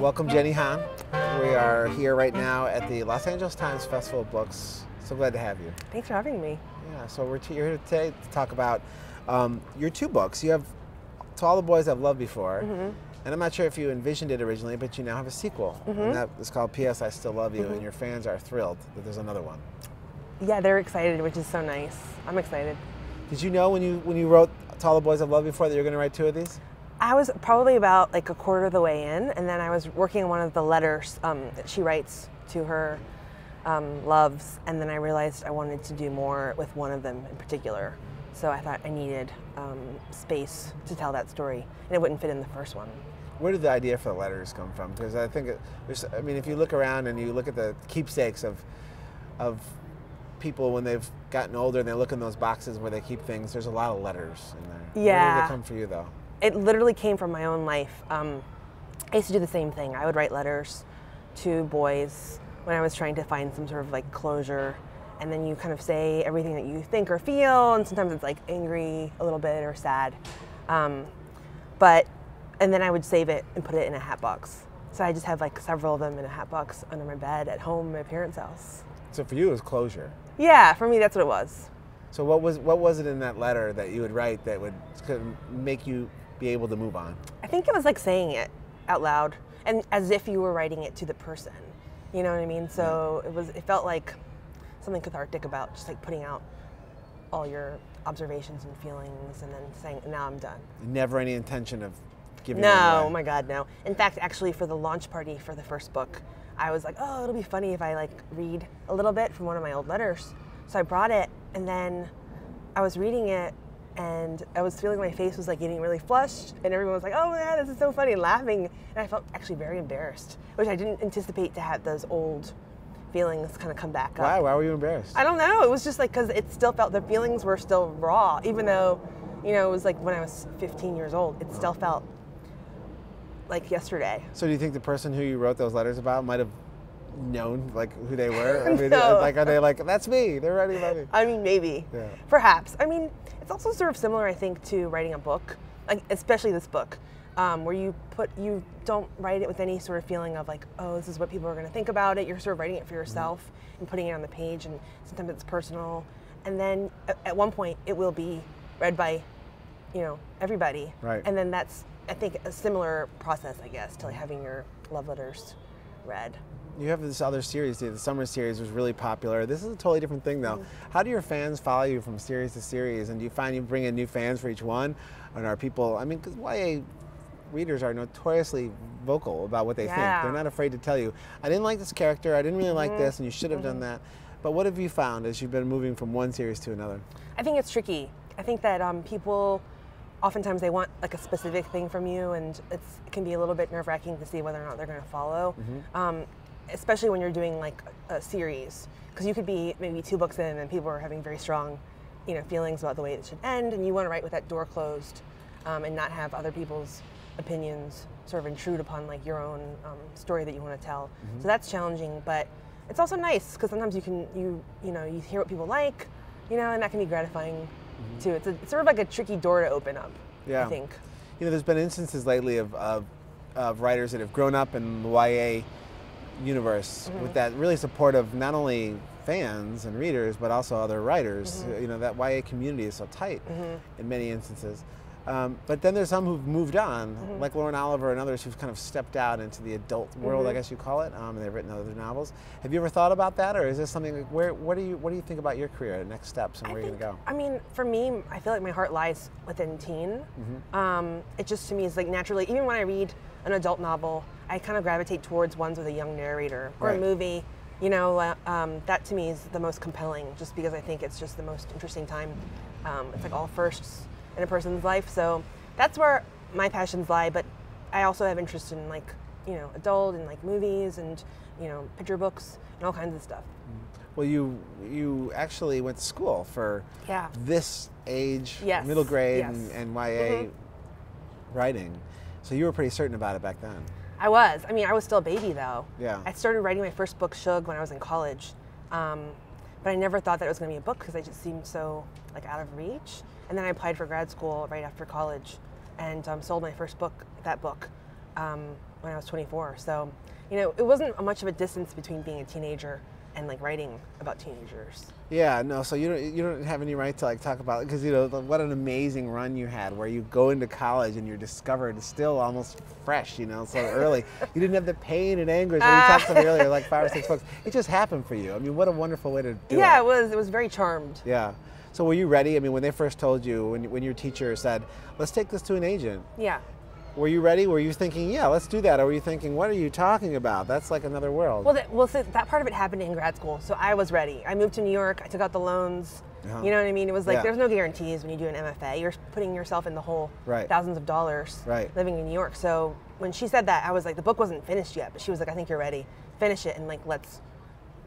Welcome, Jenny Han. We are here right now at the Los Angeles Times Festival of Books. So glad to have you. Thanks for having me. Yeah, so we're here today to talk about your two books. You have To All the Boys I've Loved Before, and I'm not sure if you envisioned it originally, but you now have a sequel, and that is called P.S. I Still Love You, and your fans are thrilled that there's another one. Yeah, they're excited, which is so nice. I'm excited. Did you know when you wrote To All the Boys I've Loved Before that you were going to write two of these? I was probably about like a quarter of the way in, and then I was working on one of the letters that she writes to her loves, and then I realized I wanted to do more with one of them in particular. So I thought I needed space to tell that story, and it wouldn't fit in the first one. Where did the idea for the letters come from? Because I think I mean, if you look around and you look at the keepsakes of people when they've gotten older and they look in those boxes where they keep things, there's a lot of letters in there. Yeah. Where did they come for you, though? It literally came from my own life. I used to do the same thing. I would write letters to boys when I was trying to find some sort of like closure, and then you kind of say everything that you think or feel, and sometimes it's like angry a little bit or sad. And then I would save it and put it in a hat box. So I just have like several of them in a hat box under my bed at home, my parents' house. So for you, it was closure. Yeah, for me, that's what it was. So what was it in that letter that you would write that would make you be able to move on? I think it was like saying it out loud, and as if you were writing it to the person. You know what I mean? So it felt like something cathartic about just like putting out all your observations and feelings, and then saying, "Now I'm done." Never any intention of giving. No, it away. oh my God, no. In fact, actually, for the launch party for the first book, I was like, "Oh, it'll be funny if I like read a little bit from one of my old letters." So I brought it, and then I was reading it, and I was feeling my face was like getting really flushed, and everyone was like, "Oh yeah, this is so funny," and laughing, and I felt actually very embarrassed, which I didn't anticipate to have those old feelings kind of come back up. Why? Why were you embarrassed? I don't know. It was just like because it still felt the feelings were still raw, even though, you know, it was like when I was 15 years old. It still felt like yesterday. So do you think the person who you wrote those letters about might have known like who they were? I mean, No. like, are they like, that's me, they're writing about me? I mean, maybe. Yeah. Perhaps. I mean, it's also sort of similar, I think, to writing a book, like especially this book, where you don't write it with any sort of feeling of like, oh, this is what people are going to think about it. You're sort of writing it for yourself and putting it on the page, and sometimes it's personal. And then at one point, it will be read by, you know, everybody. Right. And then that's, I think, a similar process, I guess, to like having your love letters read. You have this other series, the summer series was really popular. This is a totally different thing though. How do your fans follow you from series to series? And do you find you bring in new fans for each one? And are people, I mean, because YA readers are notoriously vocal about what they think. They're not afraid to tell you, I didn't like this character, I didn't really like this, and you should have done that. But what have you found as you've been moving from one series to another? I think it's tricky. I think that people, oftentimes they want like a specific thing from you, and it can be a little bit nerve-wracking to see whether or not they're going to follow. Especially when you're doing like a series, because you could be maybe 2 books in and people are having very strong, you know, feelings about the way it should end, and you want to write with that door closed, and not have other people's opinions sort of intrude upon like your own story that you want to tell. So that's challenging, but it's also nice because sometimes you can you hear what people like, you know, and that can be gratifying too. It's sort of like a tricky door to open up. Yeah. I think. You know, there's been instances lately of writers that have grown up in the YA universe with that really supportive, not only fans and readers, but also other writers. You know, that YA community is so tight in many instances. But then there's some who've moved on, like Lauren Oliver and others who've kind of stepped out into the adult world, I guess you call it, and they've written other novels. Have you ever thought about that, or is this something like, what do you think about your career, next steps, and where you're going to go? I mean, for me, I feel like my heart lies within teen. It just, to me, is like naturally, even when I read an adult novel, I kind of gravitate towards ones with a young narrator, or a movie. You know, that to me is the most compelling, just because I think it's just the most interesting time. It's like all firsts in a person's life, so that's where my passions lie. But I also have interest in like, you know, adult and like movies and, you know, picture books and all kinds of stuff. Well, you actually went to school for this age, middle grade, and YA writing, so you were pretty certain about it back then. I was. I mean, I was still a baby though. Yeah. I started writing my first book, Shug, when I was in college, but I never thought that it was going to be a book because it just seemed so like out of reach. And then I applied for grad school right after college, and sold my first book, that book, when I was 24. So, you know, it wasn't much of a distance between being a teenager and like writing about teenagers. Yeah, no. So you don't have any right to like talk about it because you know what an amazing run you had, where you go into college and you're discovered still almost fresh, you know, so early. You didn't have the pain and anguish. We talked about earlier, like 5 or 6 books. It just happened for you. I mean, what a wonderful way to do it. Yeah, it was. It was very charmed. Yeah. So were you ready? I mean, when they first told you, when your teacher said, "Let's take this to an agent." Yeah. Were you ready? Were you thinking, yeah, let's do that? Or were you thinking, what are you talking about? That's like another world. Well, so that part of it happened in grad school, so I was ready. I moved to New York. I took out the loans. Uh-huh. You know what I mean? It was like Yeah. there's no guarantees when you do an MFA. You're putting yourself in the hole, Right. thousands of dollars, Right. living in New York. So when she said that, I was like, the book wasn't finished yet, but she was like, I think you're ready. Finish it and like let's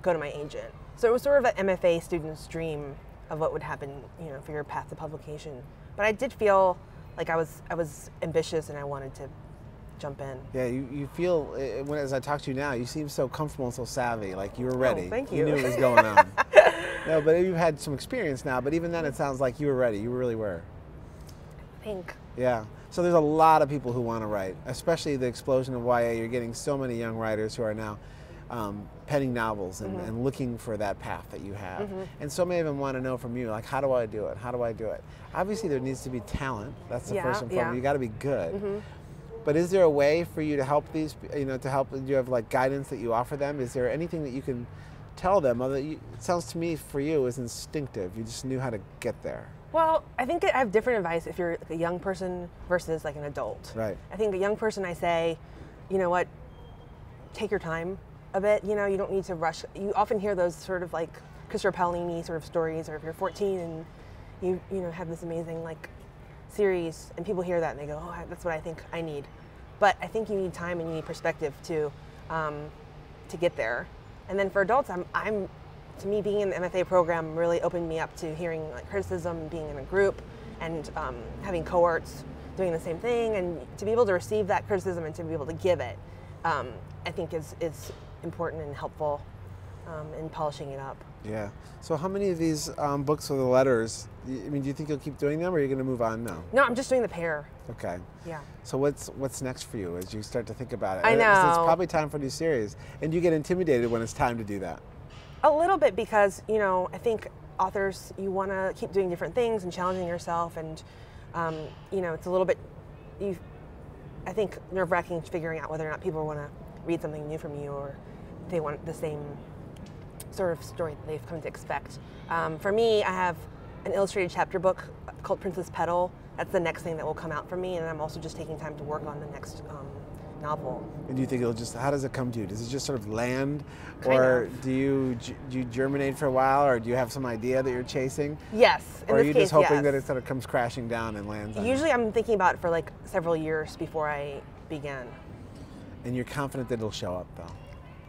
go to my agent. So it was sort of an MFA student's dream of what would happen, you know, for your path to publication. But I did feel like I was ambitious and I wanted to jump in. Yeah, you feel, when as I talk to you now, you seem so comfortable and so savvy, like you were ready. Oh, thank you. You knew what was going on. No, but you've had some experience now, but even then it sounds like you were ready. You really were. I think. Yeah. So there's a lot of people who want to write, especially the explosion of YA. You're getting so many young writers who are now penning novels and looking for that path that you have. And so many of them want to know from you, like, how do I do it? How do I do it? Obviously, there needs to be talent. That's the first and foremost. You got to be good. But is there a way for you to help these, you know, do you have like guidance that you offer them? Is there anything that you can tell them? It sounds to me for you is instinctive. You just knew how to get there. Well, I think I have different advice if you're like a young person versus like an adult. Right. I think a young person, I say, you know what, take your time a bit. You know, you don't need to rush. You often hear those sort of like Christopher Paolini sort of stories, or if you're 14 and you know have this amazing like series, and people hear that and they go, oh, that's what I think I need. But I think you need time and you need perspective to get there. And then for adults, to me, being in the MFA program really opened me up to hearing like criticism, being in a group, and having cohorts doing the same thing, and to be able to receive that criticism and to be able to give it, I think is important and helpful in polishing it up. Yeah. So how many of these books with the letters, I mean, do you think you'll keep doing them, or are you going to move on now? No, I'm just doing the pair. Okay. Yeah. So what's next for you as you start to think about it? I know. It's probably time for a new series. And you get intimidated when it's time to do that? A little bit, because, you know, I think authors, you want to keep doing different things and challenging yourself, and, you know, it's a little bit, I think, nerve-wracking figuring out whether or not people want to read something new from you, or they want the same sort of story that they've come to expect. For me, I have an illustrated chapter book called Princess Petal. That's the next thing that will come out from me, and I'm also just taking time to work on the next novel. And do you think how does it come to you? Does it just sort of land? Kind or of. do you germinate for a while, or do you have some idea that you're chasing? Yes. Or are you just hoping yes. that it sort of comes crashing down and lands on you? Usually I'm thinking about it for like several years before I begin. And you're confident that it'll show up, though?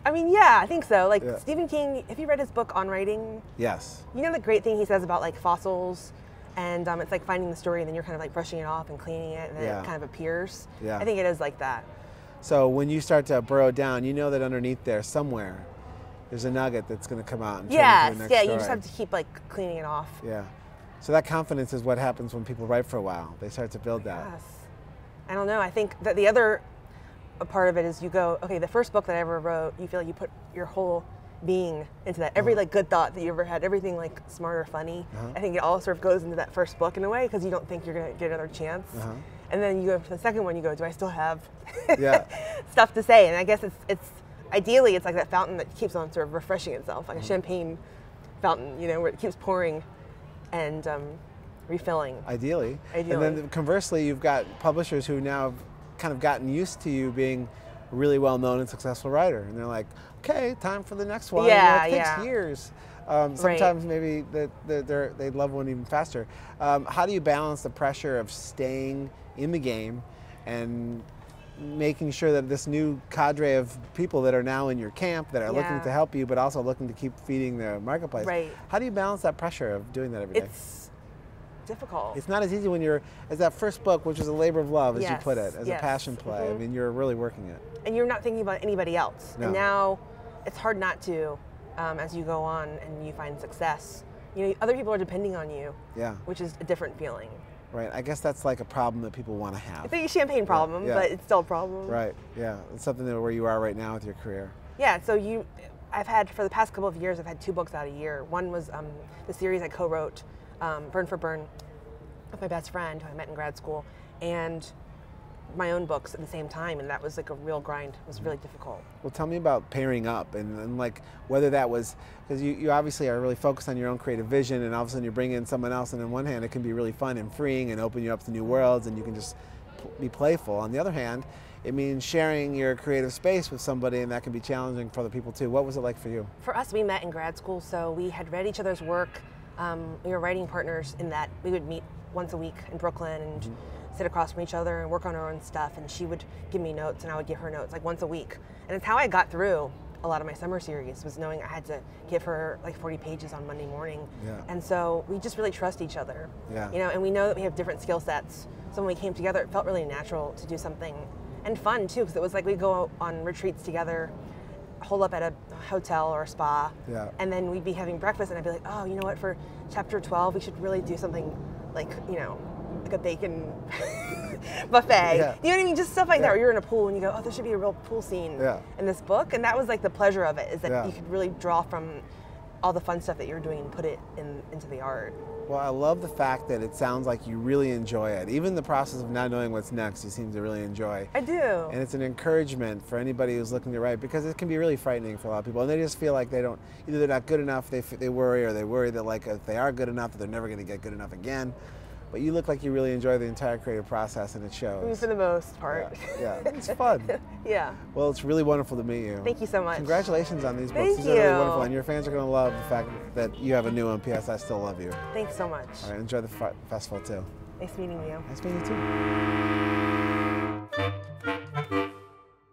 I mean, yeah, I think so. Like, Yeah. Stephen King, have you read his book On Writing? Yes. You know the great thing he says about like fossils, and it's like finding the story and then you're kind of like brushing it off and cleaning it, and then Yeah. it kind of appears. Yeah. I think it is like that. So when you start to burrow down, you know that underneath there somewhere, there's a nugget that's going to come out and turn Yes, into the next yeah, story. you just have to keep like cleaning it off. Yeah. So that confidence is what happens when people write for a while. They start to build that. Yes. I don't know. I think that the other part of it is you go, okay, the first book that I ever wrote, you feel like you put your whole being into that. Every like good thought that you ever had, everything like smart or funny, I think it all sort of goes into that first book in a way, because you don't think you're going to get another chance. And then you go to the second one, you go, do I still have Yeah. stuff to say? And I guess it's ideally it's like that fountain that keeps on sort of refreshing itself, like a champagne fountain, you know, where it keeps pouring and refilling. Ideally. Ideally. And then conversely, you've got publishers who now have kind of gotten used to you being a really well-known and successful writer. And they're like, okay, time for the next one. Yeah, it takes yeah. years. Sometimes maybe they love one even faster. How do you balance the pressure of staying in the game and making sure that this new cadre of people that are now in your camp that are looking to help you, but also looking to keep feeding the marketplace? Right. How do you balance that pressure of doing that every day? It's difficult. It's not as easy when you're, as that first book, which is a labor of love, as you Yes, put it, as a yes. passion play. I mean, you're really working it. And you're not thinking about anybody else. No. And now it's hard not to as you go on and you find success. You know, other people are depending on you, Yeah. which is a different feeling. Right. I guess that's like a problem that people want to have. It's a champagne problem, Yeah. but it's still a problem. Right. Yeah. It's something that where you are right now with your career. Yeah. So I've had, for the past couple of years, I've had 2 books out a year. One was the series I co-wrote, Burn for Burn, with my best friend who I met in grad school, and my own books at the same time, and that was like a real grind. It was really difficult. Well, tell me about pairing up and like whether that was, because you obviously are really focused on your own creative vision, and all of a sudden you bring in someone else, and on one hand it can be really fun and freeing and open you up to new worlds, and you can just be playful. On the other hand, it means sharing your creative space with somebody, and that can be challenging for other people too. What was it like for you? For us, we met in grad school, so we had read each other's work. We were writing partners in that we would meet once a week in Brooklyn and sit across from each other and work on our own stuff, and she would give me notes and I would give her notes, like once a week. And it's how I got through a lot of my summer series, was knowing I had to give her like 40 pages on Monday morning. Yeah. And so we just really trust each other. Yeah. You know, and we know that we have different skill sets. So when we came together, it felt really natural to do something, and fun too, because it was like we'd go on retreats together, hole up at a hotel or a spa, Yeah. and then we'd be having breakfast, and I'd be like, oh, you know what, for chapter 12, we should really do something like, you know, like a bacon buffet. Yeah. You know what I mean? Just stuff like Yeah. that, where you're in a pool and you go, oh, there should be a real pool scene Yeah. in this book. And that was like the pleasure of it, is that Yeah. you could really draw from all the fun stuff that you're doing and put it into the art. Well, I love the fact that it sounds like you really enjoy it. Even the process of not knowing what's next, you seem to really enjoy. I do. And it's an encouragement for anybody who's looking to write, because it can be really frightening for a lot of people, and they just feel like they don't, either they're not good enough, they worry, or they worry that like if they are good enough, that they're never going to get good enough again. But you look like you really enjoy the entire creative process, and it shows. I mean, for the most part. Yeah, it's fun. Yeah. Well, it's really wonderful to meet you. Thank you so much. Congratulations on these books. Thank These are really you. wonderful, and your fans are going to love the fact that you have a new one. P.S. I still love you. Thanks so much. All right, enjoy the festival too. Nice meeting you. Nice meeting you too.